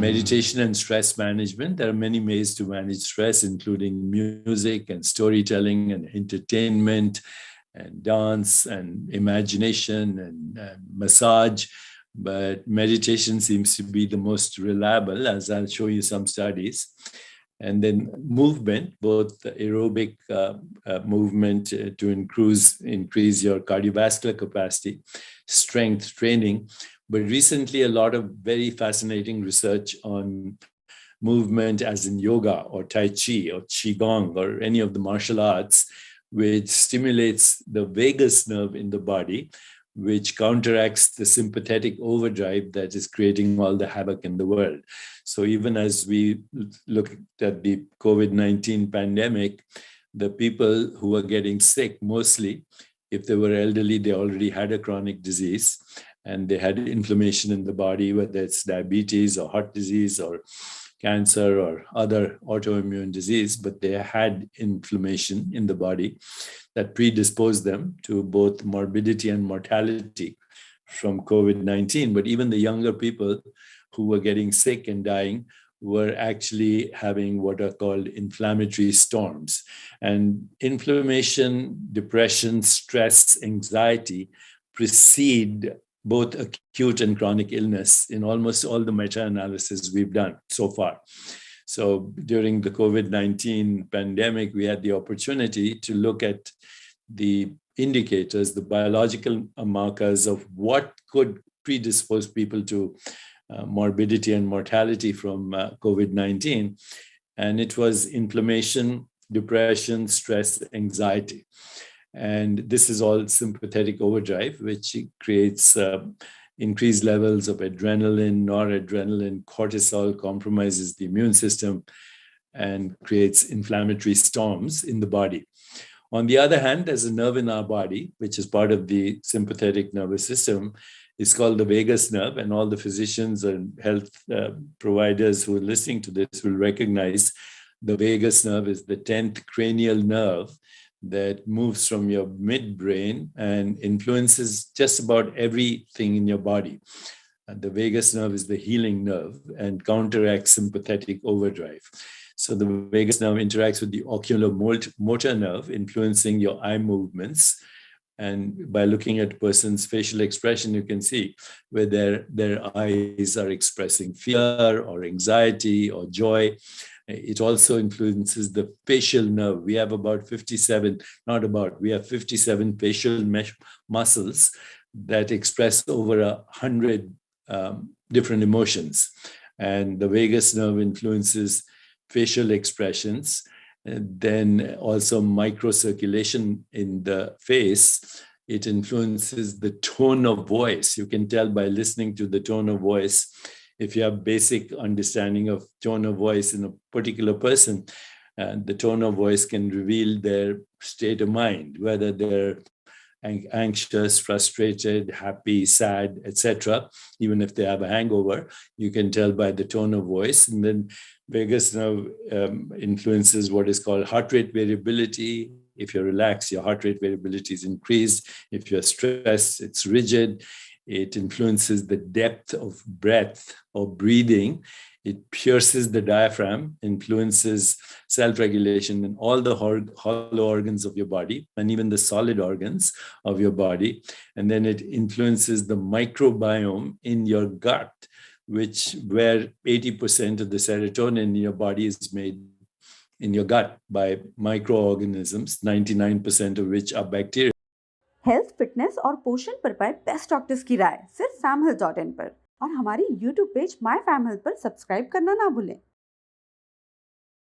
meditation and stress management. There are many ways to manage stress, including music and storytelling and entertainment and dance and imagination and massage. But meditation seems to be the most reliable, as I'll show you some studies. And then movement, both the aerobic movement to increase your cardiovascular capacity, strength training. But recently, a lot of very fascinating research on movement, as in yoga or Tai Chi or Qigong or any of the martial arts, which stimulates the vagus nerve in the body, which counteracts the sympathetic overdrive that is creating all the havoc in the world. So even as we look at the COVID-19 pandemic, the people who are getting sick, mostly, if they were elderly, they already had a chronic disease and they had inflammation in the body, whether it's diabetes or heart disease or cancer or other autoimmune disease, but they had inflammation in the body that predisposed them to both morbidity and mortality from COVID-19. But even the younger people who were getting sick and dying were actually having what are called inflammatory storms. And inflammation, depression, stress, anxiety precede both acute and chronic illness in almost all the meta-analysis we've done so far. So during the COVID-19 pandemic, we had the opportunity to look at the indicators, the biological markers of what could predispose people to morbidity and mortality from COVID-19. And it was inflammation, depression, stress, anxiety. And this is all sympathetic overdrive, which creates increased levels of adrenaline, noradrenaline, cortisol, compromises the immune system, and creates inflammatory storms in the body. On the other hand, there's a nerve in our body, which is part of the sympathetic nervous system. It's called the vagus nerve, and all the physicians and health providers who are listening to this will recognize the vagus nerve is the 10th cranial nerve that moves from your midbrain and influences just about everything in your body. The vagus nerve is the healing nerve and counteracts sympathetic overdrive. So the vagus nerve interacts with the oculomotor nerve, influencing your eye movements. And by looking at a person's facial expression, you can see whether their eyes are expressing fear or anxiety or joy. It also influences the facial nerve. We have about 57, not about, we have 57 facial muscles that express over 100 different emotions. And the vagus nerve influences facial expressions, and then also microcirculation in the face. It influences the tone of voice. You can tell by listening to the tone of voice. If you have basic understanding of tone of voice in a particular person, the tone of voice can reveal their state of mind, whether they're anxious, frustrated, happy, sad, etc. Even if they have a hangover, you can tell by the tone of voice. And then vagus nerve influences what is called heart rate variability. If you're relaxed, your heart rate variability is increased. If you're stressed, it's rigid. It influences the depth of breath or breathing. It pierces the diaphragm, influences self-regulation in all the hollow organs of your body and even the solid organs of your body. And then it influences the microbiome in your gut, where 80% of the serotonin in your body is made in your gut by microorganisms, 99% of which are bacteria. Health, fitness और पोषण पर पाए best doctors की राय सिर्फ famhealth.in पर और हमारी YouTube page my fam health पर सब्सक्राइब करना ना भूलें।